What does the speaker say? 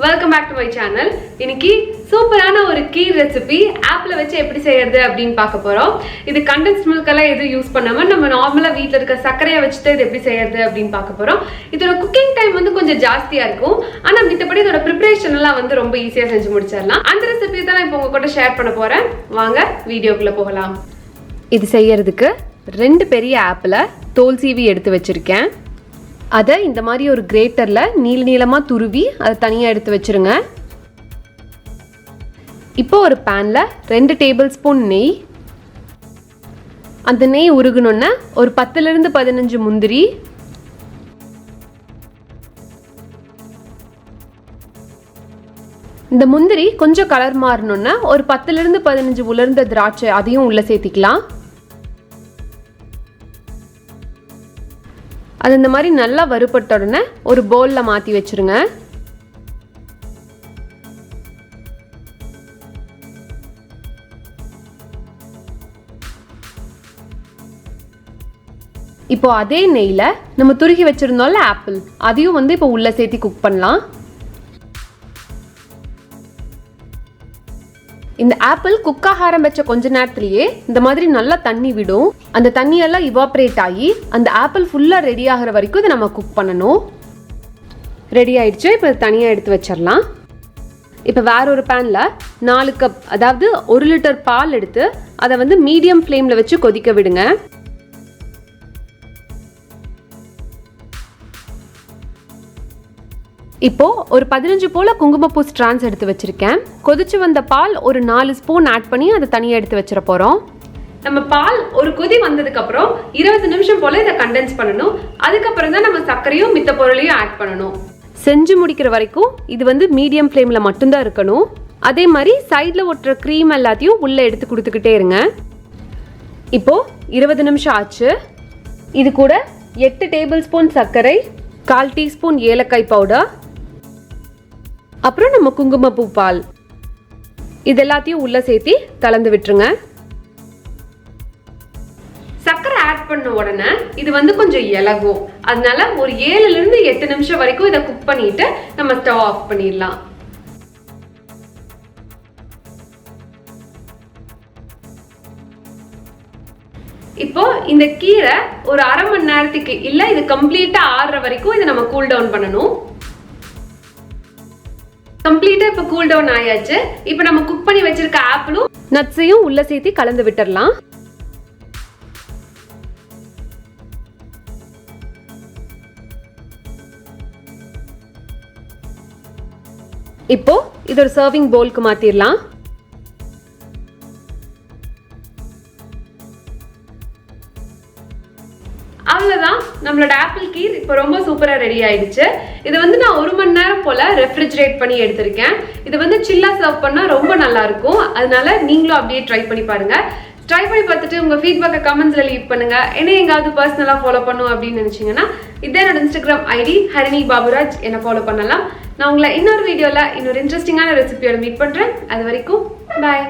Welcome back to my channel. இன்னைக்கு சூப்பரான ஒரு கீர் ரெசிபி ஆப்ல வச்சு எப்படி செய்யறது அப்படினு பார்க்க போறோம். இது condensed milk எல்லாம் எதுவும் யூஸ் பண்ணாம நம்ம நார்மலா வீட்ல இருக்க சர்க்கரையை வச்சு இது எப்படி செய்யறது அப்படினு பார்க்க போறோம். இதோட குக்கிங் டைம் வந்து கொஞ்சம் ஜாஸ்தியா இருக்கும். ஆனா மித்தபடி இதோட பிரிபரேஷன் எல்லாம் வந்து ரொம்ப ஈஸியா செஞ்சு முடிச்சிடலாம். அந்த ரெசிபியை தான் நான் இப்போ உங்க கூட ஷேர் பண்ண போறேன். வாங்க வீடியோக்குள்ள போகலாம். இது செய்யறதுக்கு ரெண்டு பெரிய ஆப்பிளை தோல் சீவி எடுத்து வச்சிருக்கேன். அதை இந்த மாதிரி ஒரு கிரேட்டர்ல நீளமா துருவி அதை தனியா எடுத்து வச்சிருங்க. இப்போ ஒரு பேன்ல 2 டேபிள் ஸ்பூன் நெய், அந்த நெய் உருகணும்னா ஒரு 10 இருந்து 15 முந்திரி, இந்த முந்திரி கொஞ்சம் கலர் மாறணும்னா ஒரு 10 இருந்து 15 உலர்ந்த திராட்சை அதையும் உள்ள சேர்த்திக்கலாம். அது இந்த மாதிரி நல்லா வறுபட்ட உடனே ஒரு பவுல்ல மாத்தி வச்சிருங்க. இப்போ அதே நெய்ல நம்ம துருகி வச்சிருந்தோம்ல ஆப்பிள், அதையும் வந்து இப்போ உள்ள சேர்த்து குக் பண்ணலாம். இந்த ஆப்பிள் குக் ஆக ஆரம்பிச்ச கொஞ்ச நேரத்திலேயே இந்த மாதிரி நல்லா தண்ணி விடும். அந்த தண்ணியெல்லாம் இவாப்ரேட் ஆகி அந்த ஆப்பிள் ஃபுல்லா ரெடி ஆகிற வரைக்கும் இதை நம்ம குக் பண்ணணும். ரெடி ஆயிடுச்சு. இப்போ தனியா எடுத்து வச்சிடலாம். இப்போ வேற ஒரு பேன்ல 4 கப் அதாவது 1 லிட்டர் பால் எடுத்து அதை வந்து மீடியம் ஃப்ளேம்ல வச்சு கொதிக்க விடுங்க. இப்போ ஒரு 15 போல குங்குமப்பூ ஸ்ட்ராண்ட்ஸ் எடுத்து வச்சிருக்கேன். கொதிச்சு வந்த பால் ஒரு 4 ஸ்பூன் ஆட் பண்ணி அதை தனியாக எடுத்து வச்சிட போறோம். நம்ம பால் ஒரு கொதி வந்ததுக்கு அப்புறம் 20 நிமிஷம் போல இதை கண்டென்ஸ் பண்ணணும். அதுக்கப்புறம் தான் நம்ம சர்க்கரையும் மித்த பொருளையும் ஆட் பண்ணணும். செஞ்சு முடிக்கிற வரைக்கும் இது வந்து மீடியம் ஃப்ளேம்ல மட்டும்தான் இருக்கணும். அதே மாதிரி சைட்ல ஒட்டுற க்ரீம் எல்லாத்தையும் உள்ள எடுத்து கொடுத்துக்கிட்டே இருங்க. இப்போ 20 நிமிஷம் ஆச்சு. இது கூட 8 டேபிள் ஸ்பூன் சர்க்கரை, 1/4 டீஸ்பூன் ஏலக்காய் பவுடர், அப்புறம் நம்ம குங்குமப்பூ பால் இது எல்லாத்தையும் உள்ள சேர்த்து கலந்து விட்டுருங்க. சர்க்கரை ஆட் பண்ண உடனே இது வந்து கொஞ்சம் இலகும். அதனால ஒரு 7 இருந்து 8 நிமிஷம் வரைக்கும் இதை குக் பண்ணிட்டு நம்ம ஸ்டவ் ஆஃப் பண்ணிடலாம். இப்போ இந்த கீரை ஒரு அரை மணி நேரத்துக்கு இல்ல இது கம்ப்ளீட்டா ஆறுற வரைக்கும் இதை நம்ம கூல் டவுன் பண்ணணும். கம்ப்ளீட்டா இப்ப கூல் டவுன் ஆயாச்சு. இப்ப நம்ம குக் பண்ணி வச்சிருக்க ஆப்பிளும் நட்ஸையும் உள்ள சேர்த்து கலந்து விட்டுறலாம். இப்போ இது ஒரு சர்விங் பவுலுக்கு மாத்திரலாம். அவ்வளவுதான், நம்மளோட ஆப்பிள் கீர் இப்போ ரொம்ப சூப்பரா ரெடி ஆயிடுச்சு. இது வந்து நான் 1 மணி நேரம் போல ரெஃப்ரிஜரேட் பண்ணி எடுத்திருக்கேன். இது வந்து சில்லா சர்வ் பண்ணா ரொம்ப நல்லா இருக்கும். அதனால நீங்களும் அப்படியே ட்ரை பண்ணி பாருங்க. ட்ரை பண்ணி பார்த்துட்டு உங்க ஃபீட்பேக்கை கமெண்ட்ஸ்ல லீவ் பண்ணுங்க. என்ன எங்காவது பர்சனலா ஃபாலோ பண்ணும் அப்படின்னு நினைச்சீங்கன்னா இதே என்னோட இன்ஸ்டாகிராம் ஐடி ஹரிணி பாபுராஜ் என்ன ஃபாலோ பண்ணலாம். நான் உங்களை இன்னொரு வீடியோல இன்னொரு இன்ட்ரெஸ்டிங்கான ரெசிபியோட மீட் பண்றேன். அது வரைக்கும் பாய்.